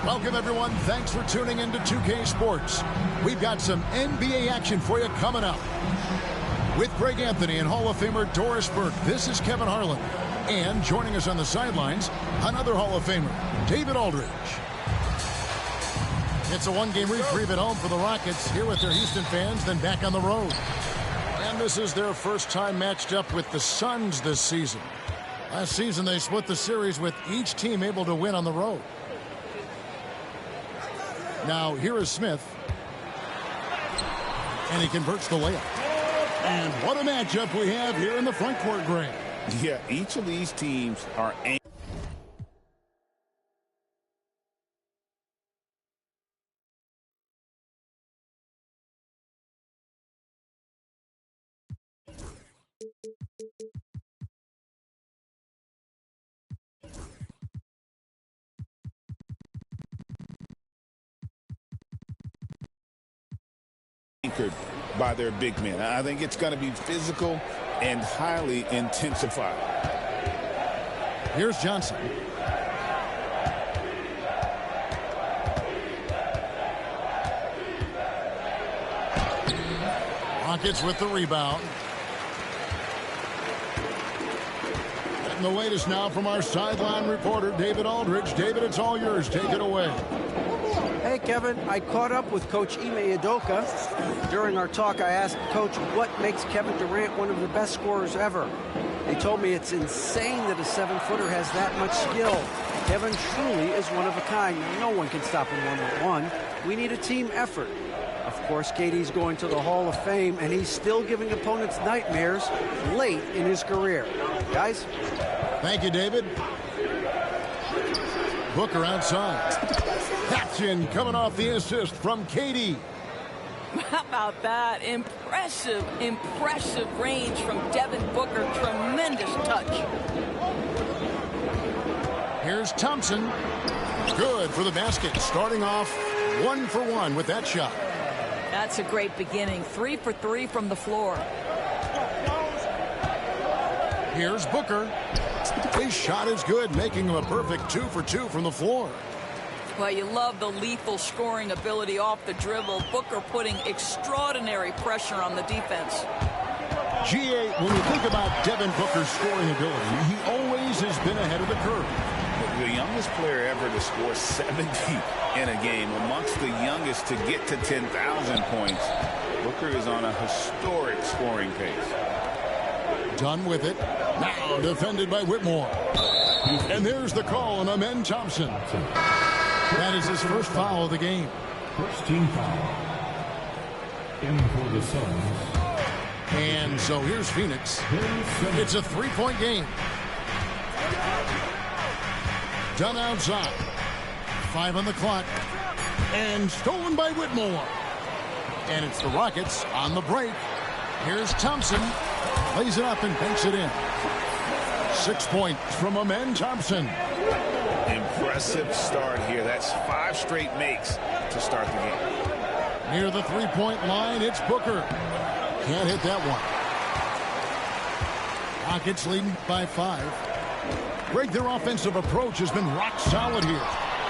Welcome, everyone. Thanks for tuning into 2K Sports. We've got some NBA action for you coming up. With Greg Anthony and Hall of Famer Doris Burke, this is Kevin Harlan. And joining us on the sidelines, another Hall of Famer, David Aldridge. It's a one-game reprieve at home for the Rockets, here with their Houston fans, then back on the road. And this is their first time matched up with the Suns this season. Last season, they split the series with each team able to win on the road. Now, here is Smith. And he converts the layup. And what a matchup we have here in the front court, Greg. Yeah, each of these teams are anchored by their big men. I think it's going to be physical and highly intensified. Here's Johnson. Rockets with the rebound. And the latest now from our sideline reporter, David Aldridge. David, it's all yours. Take it away. Hey, Kevin, I caught up with Coach Ime Udoka. During our talk, I asked Coach what makes Kevin Durant one of the best scorers ever. They told me it's insane that a 7-footer has that much skill. Kevin truly is one of a kind. No one can stop him one-on-one. We need a team effort. Of course, KD's going to the Hall of Fame, and he's still giving opponents nightmares late in his career. Guys? Thank you, David. Booker outside. Action coming off the assist from KD. How about that? Impressive range from Devin Booker. Tremendous touch. Here's Thompson. Good for the basket. Starting off 1 for 1 with that shot. That's a great beginning. 3 for 3 from the floor. Here's Booker. His shot is good, making him a perfect 2 for 2 from the floor. Well, you love the lethal scoring ability off the dribble. Booker putting extraordinary pressure on the defense. GA, when you think about Devin Booker's scoring ability, he always has been ahead of the curve. The youngest player ever to score 70 in a game, amongst the youngest to get to 10,000 points. Booker is on a historic scoring pace. Done with it. Now defended by Whitmore. And there's the call on Amen Thompson. That is his first foul of the game. First team foul. In for the Suns. And so here's Phoenix. It's a 3-point game. Done outside. 5 on the clock. And stolen by Whitmore. And it's the Rockets on the break. Here's Thompson. Lays it up and banks it in. 6 points from Amen Thompson. Impressive start here. That's 5 straight makes to start the game. Near the 3-point line, it's Booker. Can't hit that one. Rockets leading by 5. Greg, their offensive approach has been rock solid here.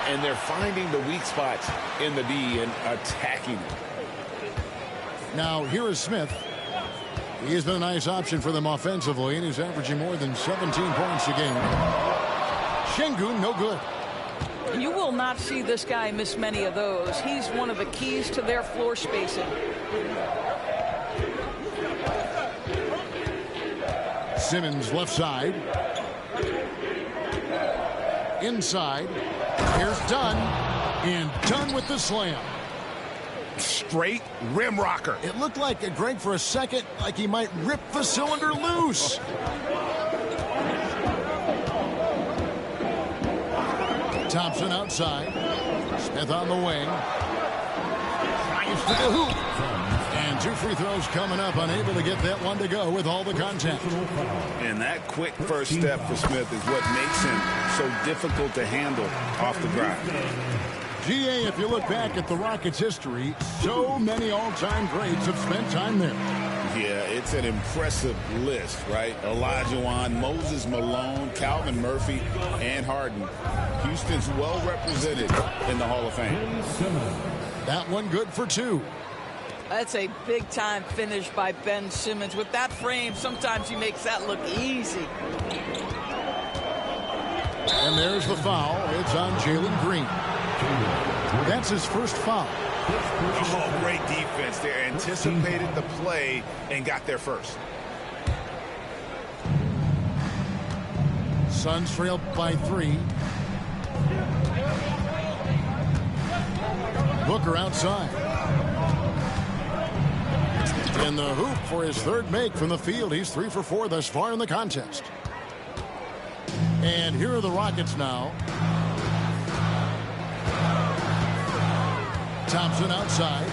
And they're finding the weak spots in the D and attacking them. Now, here is Smith. He has been a nice option for them offensively, and he's averaging more than 17 points a game. Şengün, no good. You will not see this guy miss many of those. He's one of the keys to their floor spacing. Simmons left side. Inside. Here's Dunn. And Dunn with the slam. Straight rim rocker. It looked like, Greg, for a second, like he might rip the cylinder loose. Thompson outside. Smith on the wing. Drives to the hoop. And 2 free throws coming up. Unable to get that one to go with all the contact. And that quick first step for Smith is what makes him so difficult to handle off the drive. GA, if you look back at the Rockets' history, so many all-time greats have spent time there. Yeah, it's an impressive list, right? Olajuwon, Moses Malone, Calvin Murphy, and Harden. Houston's well represented in the Hall of Fame. That one good for 2. That's a big-time finish by Ben Simmons. With that frame, sometimes he makes that look easy. And there's the foul. It's on Jalen Green. That's his first foul. Oh, great defense there. Anticipated the play and got there first. Suns trail by 3. Booker outside. In the hoop for his third make from the field. He's 3 for 4 thus far in the contest. And here are the Rockets now. Thompson outside.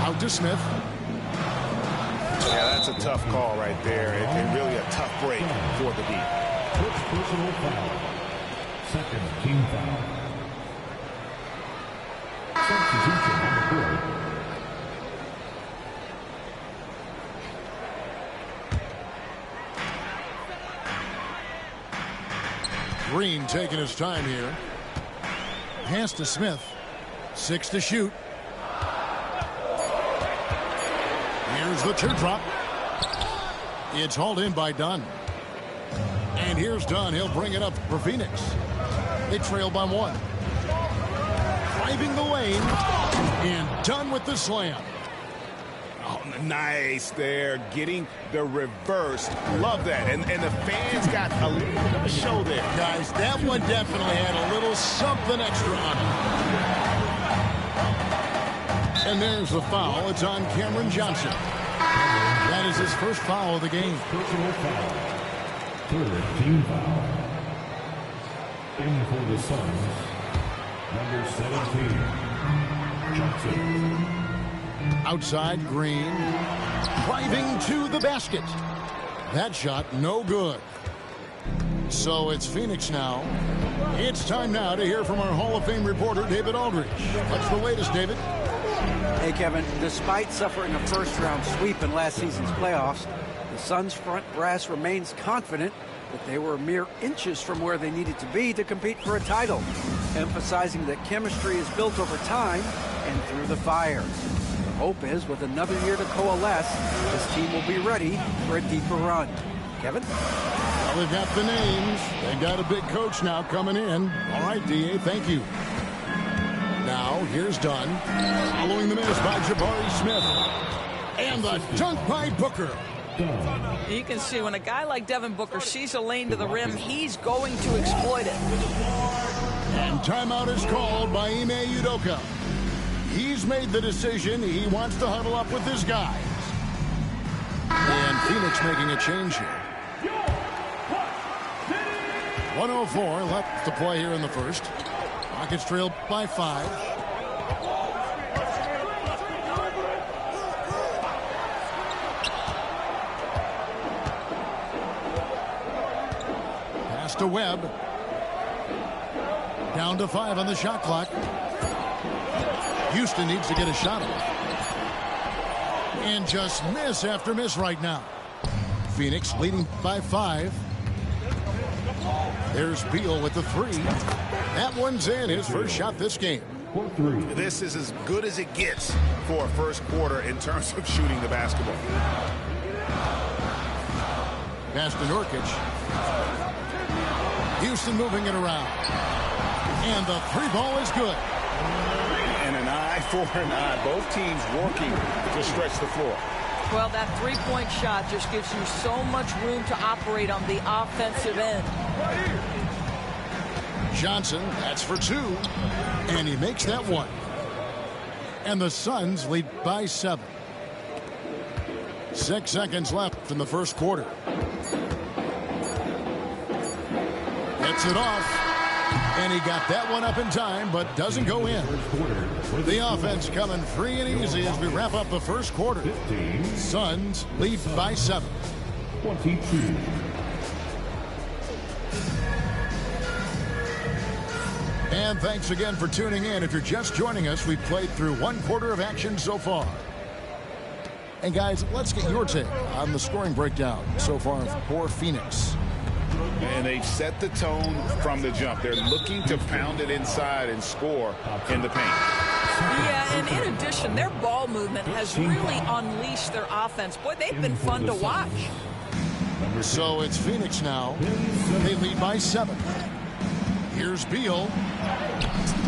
Out to Smith. Yeah, that's a tough call right there. And really a tough break for the Heat. First personal foul. Second team foul. Substitution on the court. Green taking his time here. Pass to Smith. 6 to shoot. Here's the teardrop. It's hauled in by Dunn. And here's Dunn. He'll bring it up for Phoenix. They trail by 1. Driving the lane. And Dunn with the slam. Oh, nice there. Getting the reverse. Love that. And the fans got a little bit of a show there. Guys, that one definitely had a little something extra on it. And there's the foul. It's on Cameron Johnson. That is his first foul of the game. Personal foul. Third team foul. In for the Suns. Number 17. Johnson. Outside, Green. Driving to the basket. That shot, no good. So it's Phoenix now. It's time now to hear from our Hall of Fame reporter, David Aldridge. What's the latest, David? Hey, Kevin, despite suffering a first-round sweep in last season's playoffs, the Suns' front brass remains confident that they were mere inches from where they needed to be to compete for a title, emphasizing that chemistry is built over time and through the fire. The hope is, with another year to coalesce, this team will be ready for a deeper run. Kevin? Well, they've got the names. They've got a big coach now coming in. All right, D.A., thank you. Now, here's Dunn. Following the miss by Jabari Smith. And the dunk by Booker. You can see when a guy like Devin Booker sees a lane to the rim, he's going to exploit it. And timeout is called by Ime Udoka. He's made the decision. He wants to huddle up with his guys. And Phoenix making a change here. 1:04 left to play here in the first. Rockets trail by 5. Pass to Webb. Down to 5 on the shot clock. Houston needs to get a shot off. And just miss after miss right now. Phoenix leading by 5. There's Beal with the 3. That one's in, his first shot this game. This is as good as it gets for a first quarter in terms of shooting the basketball. Pass to Nurkic. Houston moving it around. And the 3 ball is good. And an eye for an eye. Both teams working to stretch the floor. Well, that three-point shot just gives you so much room to operate on the offensive end. Johnson, that's for 2. And he makes that one. And the Suns lead by 7. 6 seconds left in the first quarter. Gets it off. And he got that one up in time, but doesn't go in. The offense coming free and easy as we wrap up the first quarter. Suns lead by 7. 22. And thanks again for tuning in. If you're just joining us, we've played through 1 quarter of action so far. And guys, let's get your take on the scoring breakdown so far for Phoenix. And they've set the tone from the jump. They're looking to pound it inside and score in the paint. Yeah, and in addition, their ball movement has really unleashed their offense. Boy, they've been fun to watch. So it's Phoenix now. They lead by 7. Here's Beal.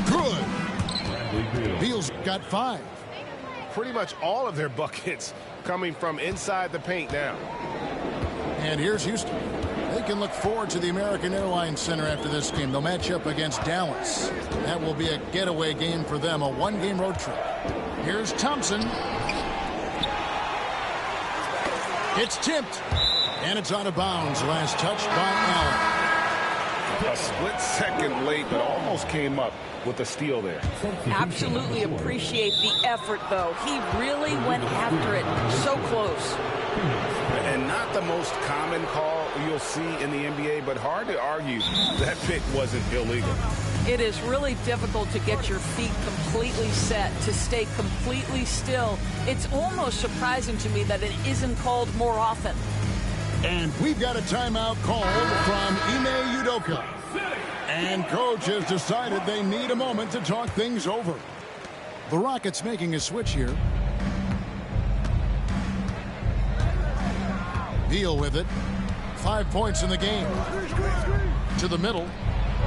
Good. Beal's got 5. Pretty much all of their buckets coming from inside the paint now. And here's Houston. They can look forward to the American Airlines Center after this game. They'll match up against Dallas. That will be a getaway game for them, a one-game road trip. Here's Thompson. It's tipped. And it's out of bounds. Last touch by Allen. A split second late, but almost came up with a steal there. Absolutely appreciate the effort, though. He really went after it. So close. And not the most common call you'll see in the NBA, but hard to argue that pick wasn't illegal. It is really difficult to get your feet completely set, to stay completely still. It's almost surprising to me that it isn't called more often. And we've got a timeout called from Ime Udoka. And coach has decided they need a moment to talk things over. The Rockets making a switch here. Beal with it. 5 points in the game. To the middle.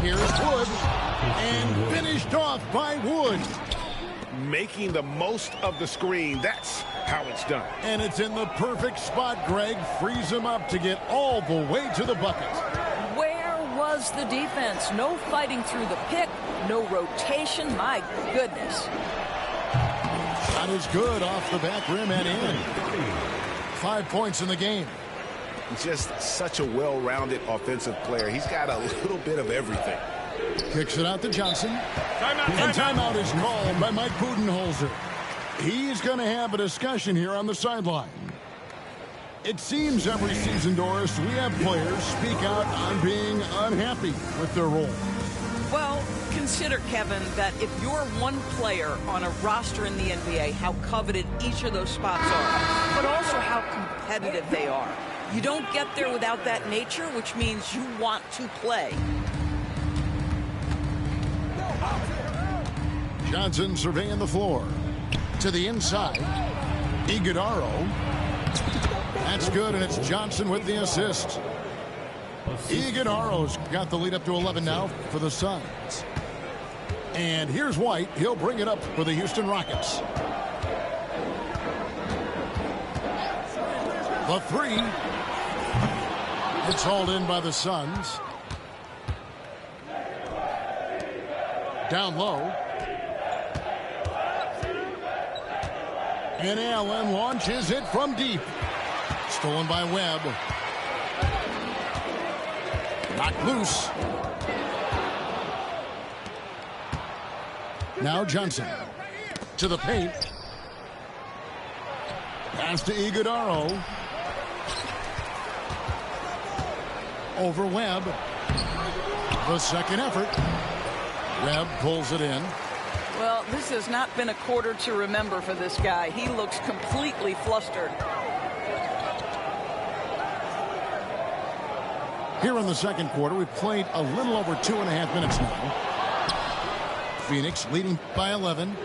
Here's Wood. And finished off by Wood. Making the most of the screen. That's how it's done. And it's in the perfect spot, Greg. Frees him up to get all the way to the bucket. Where was the defense? No fighting through the pick. No rotation. My goodness. Shot is good off the back rim and in. 5 points in the game. Just such a well-rounded offensive player. He's got a little bit of everything. Kicks it out to Johnson. And timeout is called by Mike Budenholzer. He's going to have a discussion here on the sideline. It seems every season, Doris, we have players speak out on being unhappy with their role. Well, consider, Kevin, that if you're one player on a roster in the NBA, how coveted each of those spots are, but also how competitive they are. You don't get there without that nature, which means you want to play. Johnson surveying the floor. To the inside. Iguodaro. That's good, and it's Johnson with the assist. Iguodaro's got the lead up to 11 now for the Suns. And here's White. He'll bring it up for the Houston Rockets. The three. It's hauled in by the Suns. Down low. And Allen launches it from deep. Stolen by Webb. Knocked loose. Now Johnson. To the paint. Pass to Iguodaro. Over Webb. The second effort. Webb pulls it in. Well, this has not been a quarter to remember for this guy. He looks completely flustered. Here in the second quarter, we've played a little over 2.5 minutes now. Phoenix leading by 11.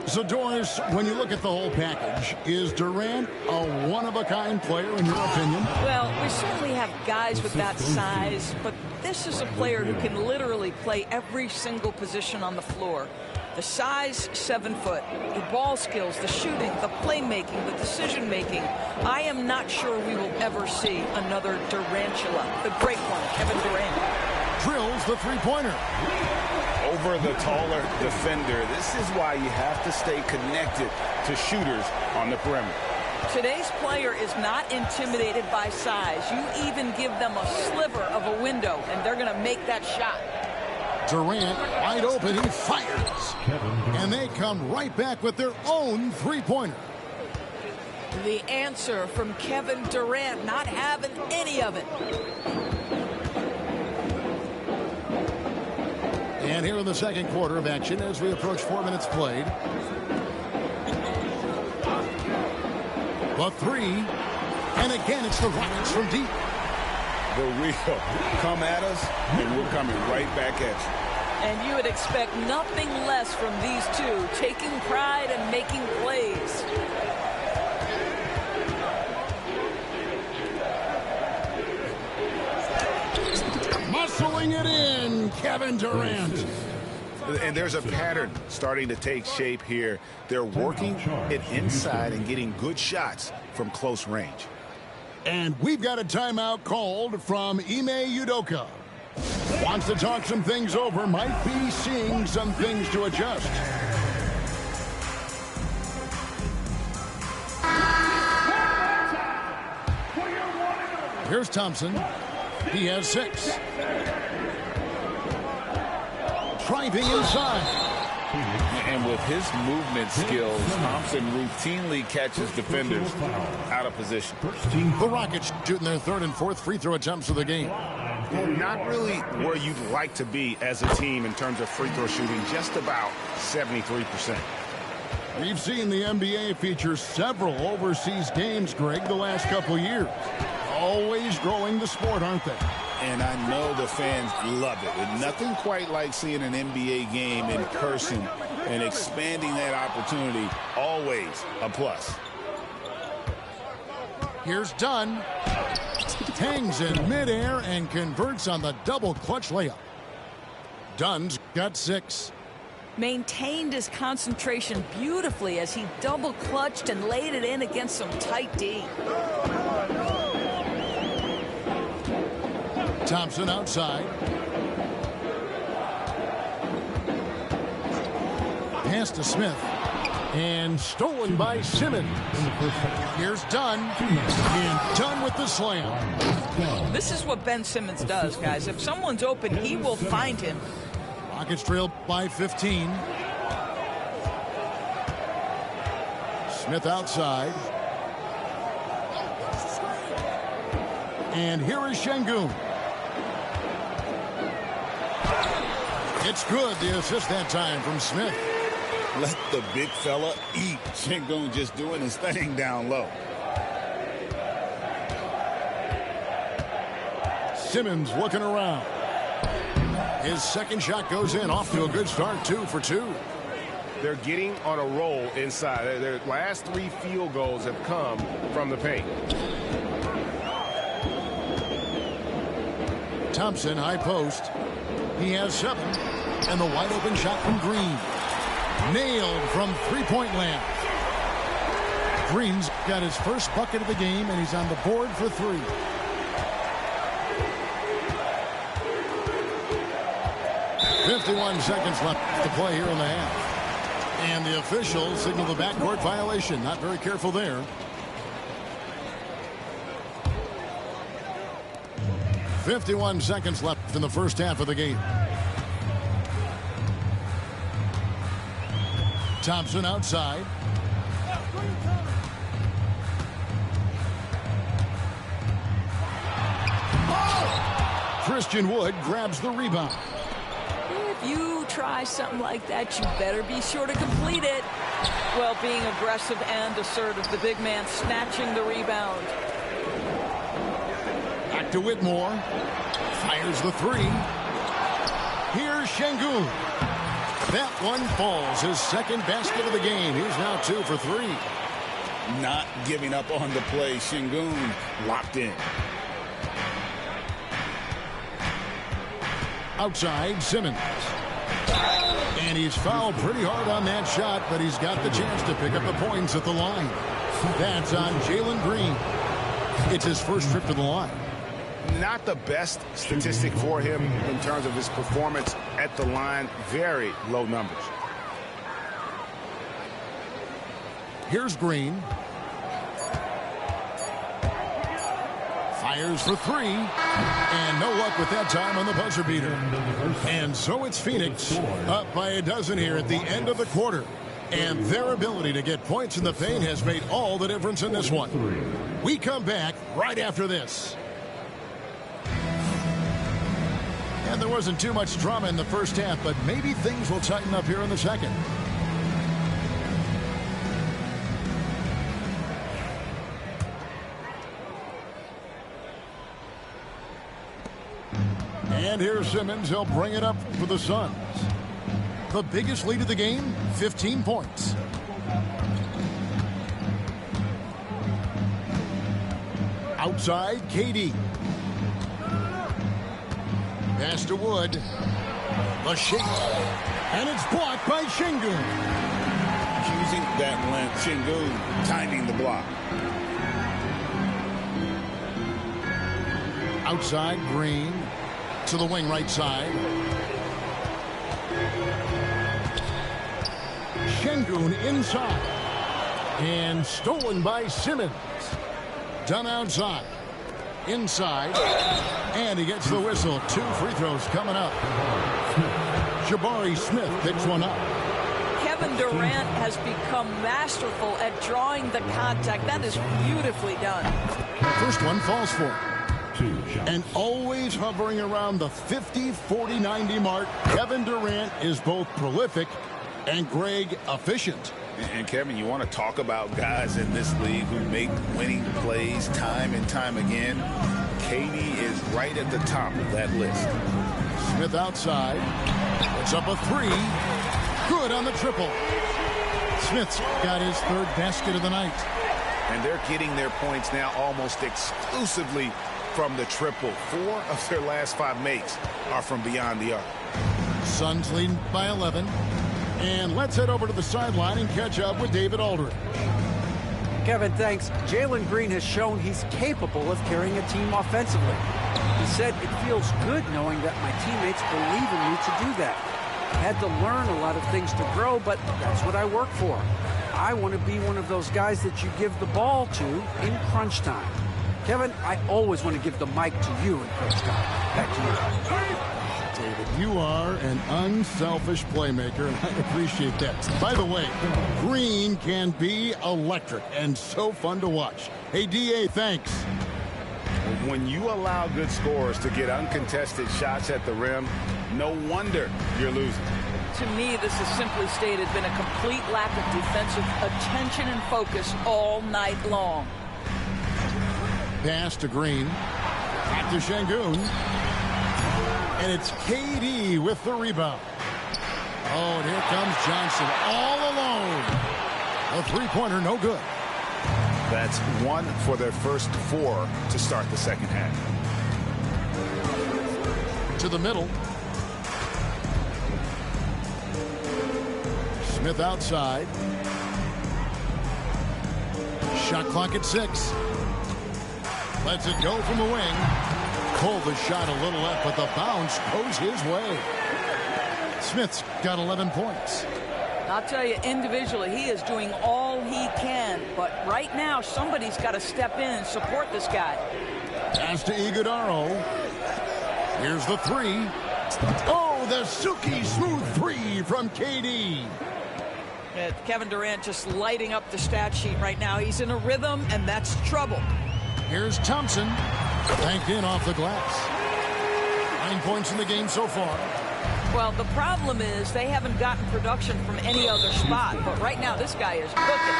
So, Doris, when you look at the whole package, is Durant a one-of-a-kind player in your opinion? Well, we certainly have guys with that size, but this is a player who can literally play every single position on the floor. The size, 7 foot, the ball skills, the shooting, the playmaking, the decision-making. I am not sure we will ever see another Durantula, the great one, Kevin Durant. Drills the three-pointer. Over the taller defender. This is why you have to stay connected to shooters on the perimeter. Today's player is not intimidated by size. You even give them a sliver of a window, and they're going to make that shot. Durant wide open. He fires. And they come right back with their own three-pointer. The answer from Kevin Durant, not having any of it. And here in the second quarter of action as we approach 4 minutes played. The three. And again, it's the Rockets from deep. The real come at us, and we're coming right back at you. And you would expect nothing less from these two, taking pride and making plays. Muscling it in, Kevin Durant. And there's a pattern starting to take shape here. They're working it inside and getting good shots from close range. And we've got a timeout called from Ime Udoka. Wants to talk some things over, might be seeing some things to adjust. Here's Thompson. He has 6. Driving inside. And with his movement skills, Thompson routinely catches defenders out of position. The Rockets shooting their 3rd and 4th free throw attempts of the game. Well, not really where you'd like to be as a team in terms of free throw shooting, just about 73%. We've seen the NBA feature several overseas games, Greg, the last couple years. Always growing the sport, aren't they? And I know the fans love it. And nothing quite like seeing an NBA game in person and expanding that opportunity, always a plus. Here's Dunn. Hangs in midair and converts on the double clutch layup. Dunn's got 6. Maintained his concentration beautifully as he double clutched and laid it in against some tight D. Thompson outside. Pass to Smith. And stolen by Simmons. Here's Dunn. And Dunn with the slam. This is what Ben Simmons does, guys. If someone's open, he will find him. Rockets trail by 15. Smith outside. And here is Şengün. It's good. The assist that time from Smith. Let the big fella eat. Şengün just doing his thing down low. Simmons looking around. His second shot goes in, off to a good start, 2 for 2. They're getting on a roll inside. Their last 3 field goals have come from the paint. Thompson, high post. He has 7. And the wide open shot from Green. Nailed from three-point land. Green's got his first bucket of the game, and he's on the board for 3. .51 seconds left to play here in the half. And the officials signal the backcourt violation. Not very careful there. .51 seconds left in the first half of the game. Thompson outside. Christian Wood grabs the rebound. If you try something like that, you better be sure to complete it. Well, being aggressive and assertive, the big man snatching the rebound. Back to Whitmore. Fires the 3. Here's Şengün. That one falls. His second basket of the game. He's now 2 for 3. Not giving up on the play. Şengün locked in. Outside, Simmons. And he's fouled pretty hard on that shot, but he's got the chance to pick up the points at the line. That's on Jalen Green. It's his first trip to the line. Not the best statistic for him in terms of his performance at the line. Very low numbers. Here's Green. Fires for 3. And no luck with that time on the buzzer beater. And so it's Phoenix up by a dozen here at the end of the quarter. And their ability to get points in the paint has made all the difference in this one. We come back right after this. And there wasn't too much drama in the first half, but maybe things will tighten up here in the second. And here's Simmons. He'll bring it up for the Suns. The biggest lead of the game, 15 points. Outside, KD. Pass to Wood. The shake. And it's blocked by Şengün. Using that length, Şengün timing the block. Outside, Green. To the wing right side. Şengün inside. And stolen by Simmons. Done outside. Inside. And he gets the whistle. 2 free throws coming up. Jabari Smith picks one up. Kevin Durant has become masterful at drawing the contact. That is beautifully done. First one falls for him. 2 shots. And always hovering around the 50, 40, 90 mark, Kevin Durant is both prolific and, Greg, efficient. And Kevin, you want to talk about guys in this league who make winning plays time and time again. KD is right at the top of that list. Smith outside. Puts up a 3. Good on the triple. Smith's got his 3rd basket of the night. And they're getting their points now almost exclusively from the triple. 4 of their last 5 makes are from beyond the arc. Suns leading by 11. And let's head over to the sideline and catch up with David Aldridge. Kevin, thanks. Jalen Green has shown he's capable of carrying a team offensively. He said, "It feels good knowing that my teammates believe in me to do that. I had to learn a lot of things to grow, but that's what I work for. I want to be one of those guys that you give the ball to in crunch time." Kevin, I always want to give the mic to you in crunch time. Back to you. David, you are an unselfish playmaker, and I appreciate that. By the way, Green can be electric and so fun to watch. Hey, DA, thanks. When you allow good scorers to get uncontested shots at the rim, no wonder you're losing. To me, this has simply stated been a complete lack of defensive attention and focus all night long. Pass to Green. Back to Şengün. And it's KD with the rebound. Oh, and here comes Johnson all alone. A 3-pointer, no good. That's 1 for their first 4 to start the second half. To the middle. Smith outside. Shot clock at 6. Lets it go from the wing. Pulled the shot a little left, but the bounce goes his way. Smith's got 11 points. I'll tell you, individually, he is doing all he can. But right now, somebody's got to step in and support this guy. Pass to Iguodaro. Here's the 3. Oh, the silky smooth 3 from KD. Kevin Durant just lighting up the stat sheet right now. He's in a rhythm, and that's trouble. Here's Thompson. Banked in off the glass. 9 points in the game so far. Well, the problem is they haven't gotten production from any other spot. But right now, this guy is cooking.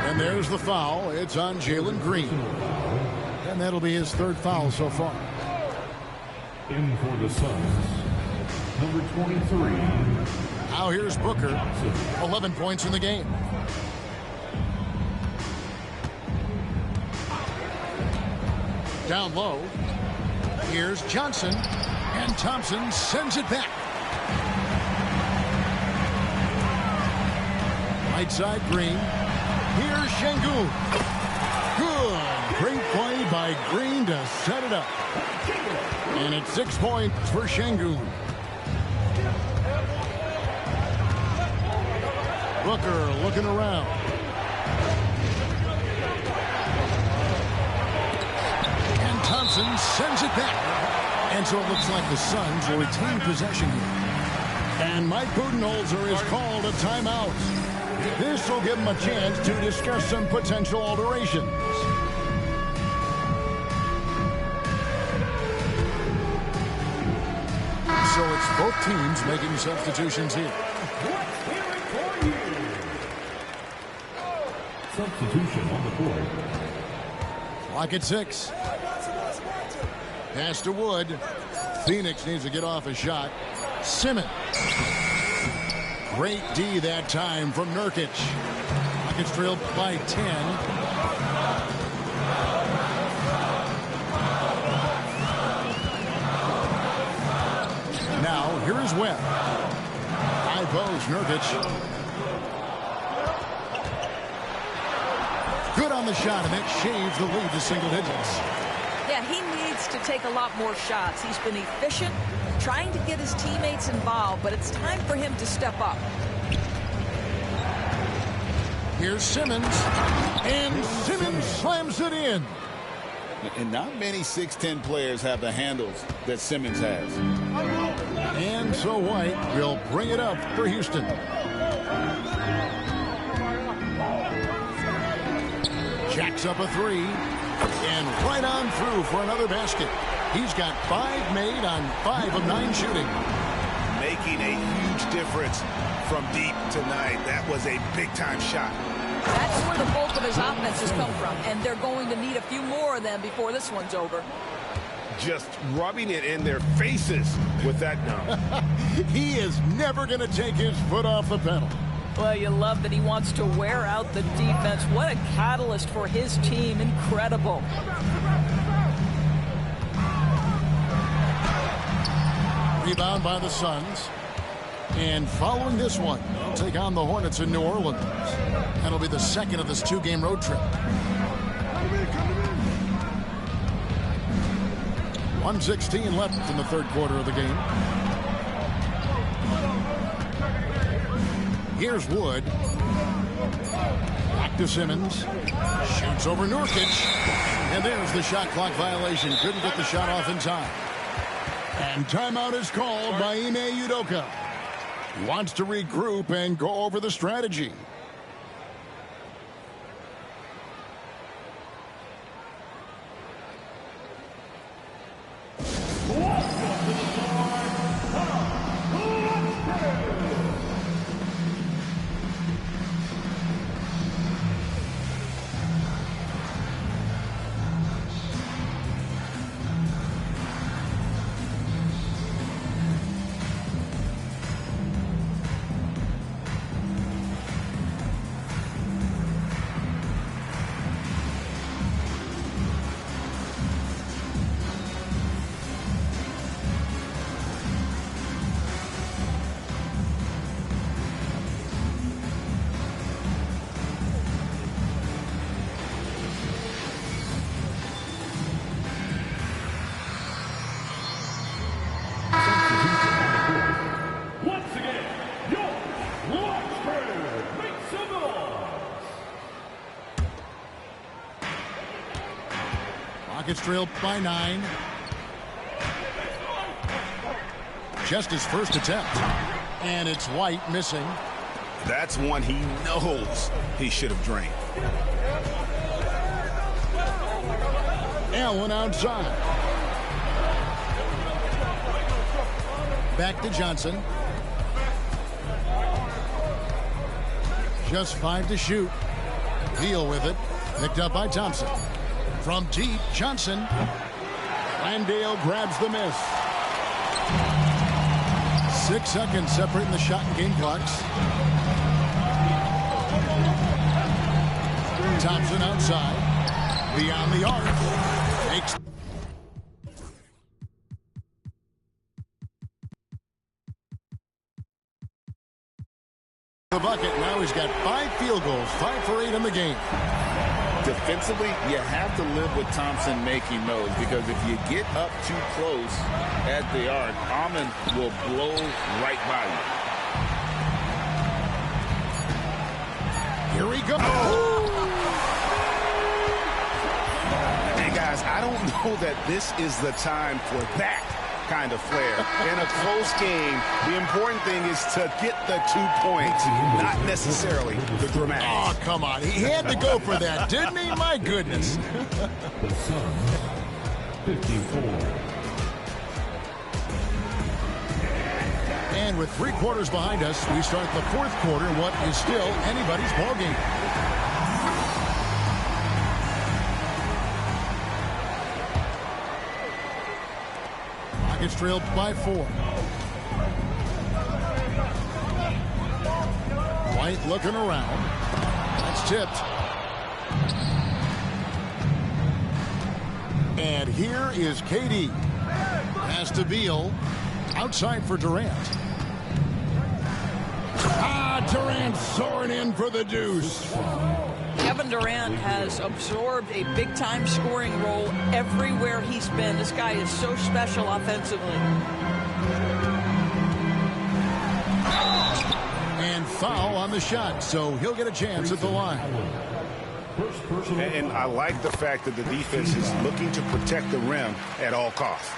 And there's the foul. It's on Jalen Green. And that'll be his 3rd foul so far. In for the Suns, number 23. Now here's Booker. 11 points in the game. Down low. Here's Johnson. And Thompson sends it back. Right side, Green. Here's Şengün. Good. Great play by Green to set it up. And it's 6 points for Şengün. Booker looking around. And Thompson sends it back. And so it looks like the Suns will retain possession here. And Mike Budenholzer is called a timeout. This will give him a chance to discuss some potential alterations. So it's both teams making substitutions here. Substitution on the court. Clock at 6. Pass to Wood. Phoenix needs to get off a shot. Simmons. Great D that time from Nurkic. Rockets trailed by 10. Now, here is Webb. High post, Nurkic. Good on the shot, and that shaves the lead to single digits. Yeah, he needs to take a lot more shots. He's been efficient, trying to get his teammates involved, but it's time for him to step up. Here's Simmons, and Simmons slams it in. And not many 6'10 players have the handles that Simmons has. And so White will bring it up for Houston. Jacks up a three, and right on through for another basket. He's got 5 made on 5 of 9 shooting. Making a huge difference from deep tonight. That was a big-time shot. That's where the bulk of his offense has come from, and they're going to need a few more of them before this one's over. Just rubbing it in their faces with that dunk. He is never going to take his foot off the pedal. Well, you love that he wants to wear out the defense. What a catalyst for his team. Incredible. Rebound by the Suns. And following this one, they'll take on the Hornets in New Orleans. That'll be the second of this 2-game road trip. 1:16 left in the third quarter of the game. Here's Wood. Back to Simmons. Shoots over Nurkic. And there's the shot clock violation. Couldn't get the shot off in time. And timeout is called by Ime Udoka. He wants to regroup and go over the strategy. Rockets trailed by 9. Just his first attempt. And it's White missing. That's one he knows he should have drained. Allen outside. Back to Johnson. Just 5 to shoot. Deal with it. Picked up by Thompson. From deep, Johnson. Landale grabs the miss. 6 seconds separating the shot and game clocks. Thompson outside. Beyond the arc. Makes the bucket. Now he's got 5 field goals, 5 for 8 in the game. Defensively, you have to live with Thompson making those, because if you get up too close at the arc, Almond will blow right by you. Here we go. Hey, guys, I don't know that this is the time for that kind of flair. In a close game, the important thing is to get the 2 points, not necessarily the dramatic. Oh, come on. He had to go for that, didn't he? My goodness. The Suns, 54. And with 3 quarters behind us, we start the 4th quarter in what is still anybody's ballgame. Rockets trailed by 4. White looking around. That's tipped. And here is KD. Pass to Beal. Outside for Durant. Durant soaring in for the deuce. Kevin Durant has absorbed a big-time scoring role everywhere he's been. This guy is so special offensively. And foul on the shot, so he'll get a chance at the line. And I like the fact that the defense is looking to protect the rim at all costs.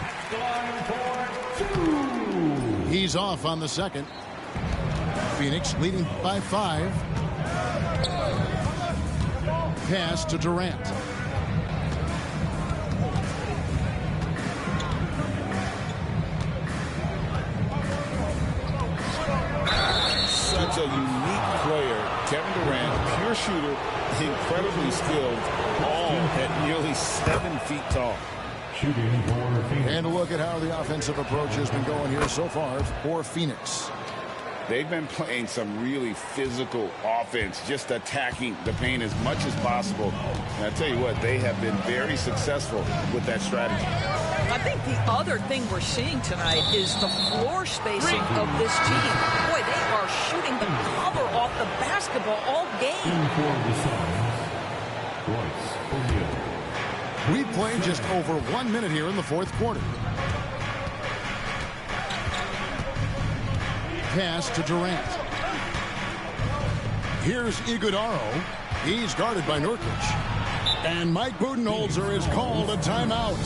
He's off on the second. Phoenix leading by 5. Pass to Durant. Such a unique player. Kevin Durant, pure shooter, incredibly skilled, all at nearly 7 feet tall. And look at how the offensive approach has been going here so far for Phoenix. They've been playing some really physical offense, just attacking the paint as much as possible. And I tell you what, they have been very successful with that strategy. I think the other thing we're seeing tonight is the floor spacing of this team. Boy, they are shooting the cover off the basketball all game. We played just over 1 minute here in the fourth quarter. Pass to Durant. Here's Iguodala. He's guarded by Nurkic. And Mike Budenholzer has called a timeout.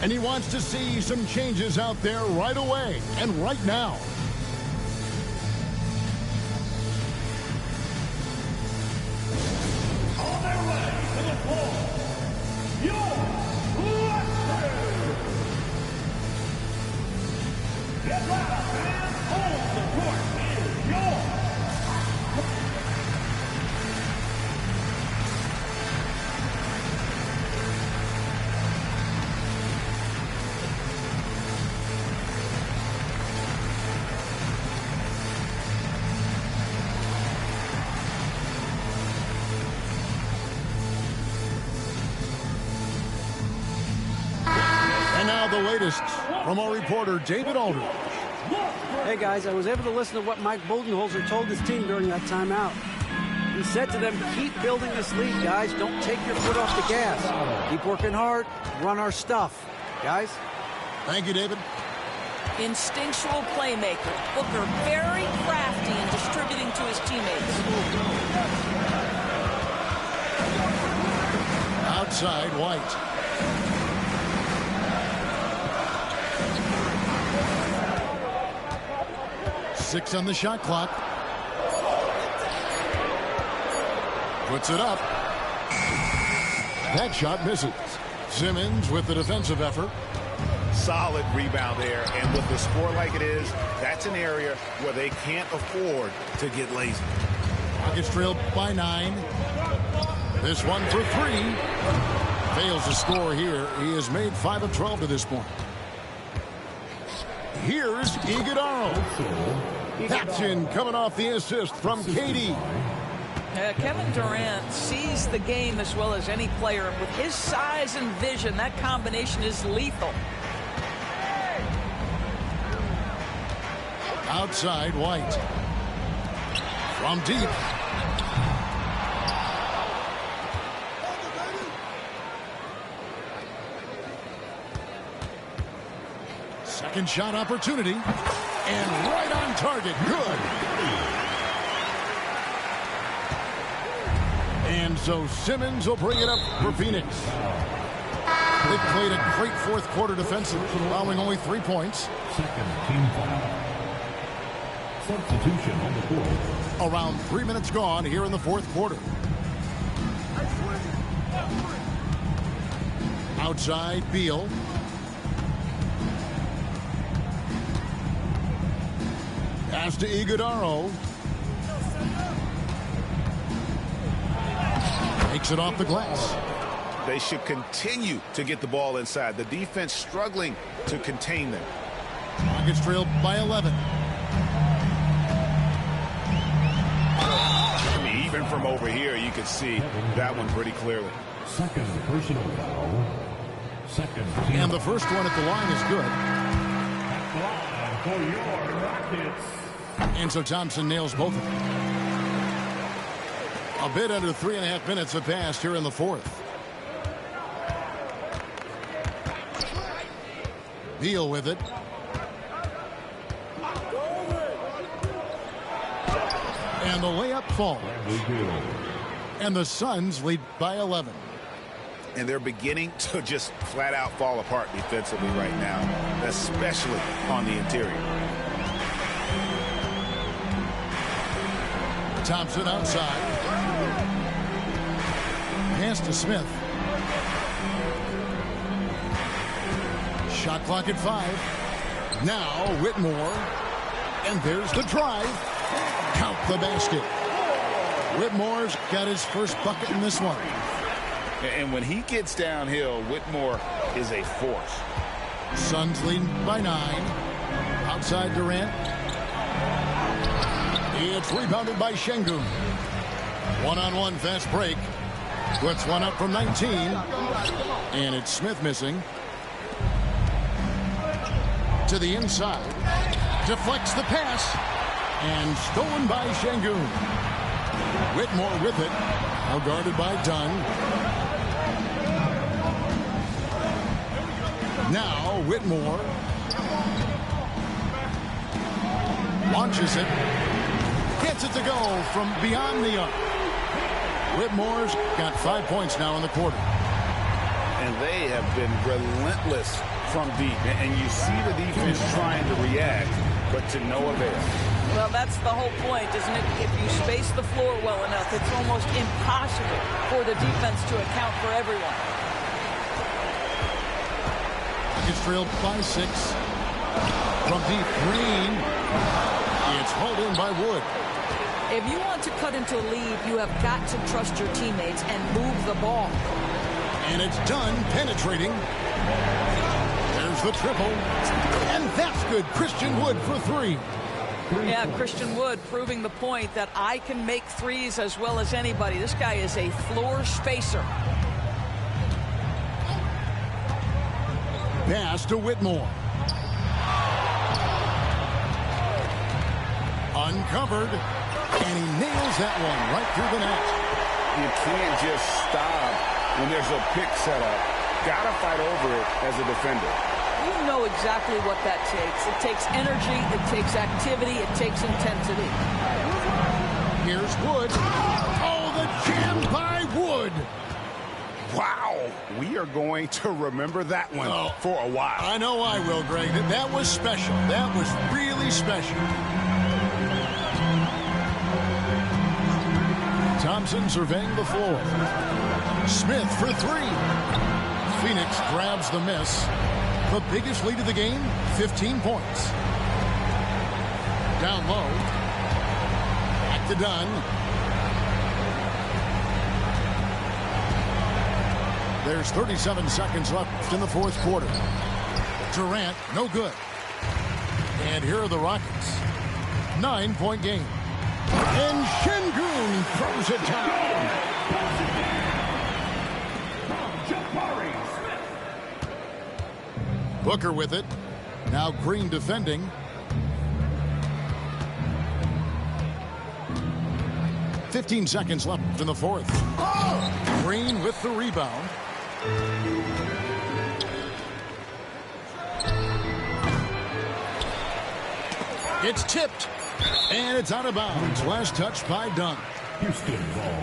And he wants to see some changes out there right away and right now. On their way to the floor, get loud, man. Hold the court is yours. And now the latest from our reporter, David Aldridge. Hey, guys, I was able to listen to what Mike Budenholzer told his team during that timeout. He said to them, keep building this lead, guys. Don't take your foot off the gas. Keep working hard. Run our stuff. Guys? Thank you, David. Instinctual playmaker. Booker very crafty in distributing to his teammates. Outside, White. Six on the shot clock. Puts it up. That shot misses. Simmons with the defensive effort. Solid rebound there, and with the score like it is, that's an area where they can't afford to get lazy. Rockets trailed by 9. This one for 3. Fails to score here. He has made 5 of 12 to this point. Here's Iguodala. Captain coming off the assist from KD. Kevin Durant sees the game as well as any player. With his size and vision, that combination is lethal. Outside, White. From deep. Second shot opportunity. And right on target. Good. And so Simmons will bring it up for Phoenix. They've played a great fourth quarter defensive, allowing only 3 points. Second team foul. Substitution on the court. Around 3 minutes gone here in the fourth quarter. Outside, Beal. Pass to Iguodala. Takes it off the glass. They should continue to get the ball inside. The defense struggling to contain them. Rockets trail by 11. Even from over here, you can see that one pretty clearly. Second personal foul. Second team. And the first one at the line is good. Line for your Rockets. And so Thompson nails both of them. A bit under 3.5 minutes have passed here in the fourth. Beal with it. And the layup falls. And the Suns lead by 11. And they're beginning to just flat out fall apart defensively right now, especially on the interior. Thompson outside. Pass to Smith. Shot clock at 5. Now Whitmore. And there's the drive. Count the basket. Whitmore's got his first bucket in this one. And when he gets downhill, Whitmore is a force. Suns leading by 9. Outside Durant. It's rebounded by Şengün. One-on-one fast break. Puts one up from 19. And it's Smith missing. To the inside. Deflects the pass. And stolen by Şengün. Whitmore with it. Now guarded by Dunn. Now Whitmore. Launches it. Gets it to go from beyond the arc. Whitmore's got 5 points now in the quarter. And they have been relentless from deep. And you see the defense trying to react, but to no avail. Well, that's the whole point, isn't it? If you space the floor well enough, it's almost impossible for the defense to account for everyone. It's trailed by 6. From deep, Green. It's hauled in by Wood. If you want to cut into a lead, you have got to trust your teammates and move the ball. And it's Dunn penetrating. There's the triple. And that's good. Christian Wood for 3. Yeah, Christian Wood proving the point that I can make threes as well as anybody. This guy is a floor spacer. Pass to Whitmore. Uncovered. And he nails that one right through the net. You can't just stop when there's a pick set up. Gotta fight over it as a defender. You know exactly what that takes. It takes energy, it takes activity, it takes intensity. Here's Wood. Oh, the jam by Wood. Wow. We are going to remember that one for a while. I know I will, Greg. That was special. That was really special. Thompson surveying the floor. Smith for 3. Phoenix grabs the miss. The biggest lead of the game, 15 points. Down low. Back to Dunn. There's 37 seconds left in the fourth quarter. Durant, no good. And here are the Rockets. 9-point game. And Şengün throws it down. Booker with it. Now Green defending. 15 seconds left in the fourth. Green with the rebound. It's tipped. And it's out of bounds. Last touch by Dunn. Houston ball.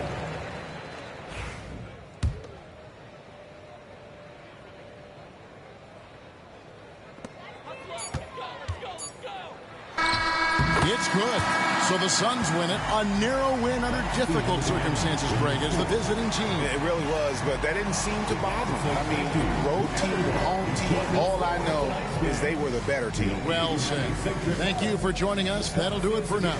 It's good. So the Suns win it. A narrow win under difficult circumstances, Greg, as the visiting team. It really was, but that didn't seem to bother them. I mean, road team, home team, all I know is they were the better team. Well said. Thank you for joining us. That'll do it for now.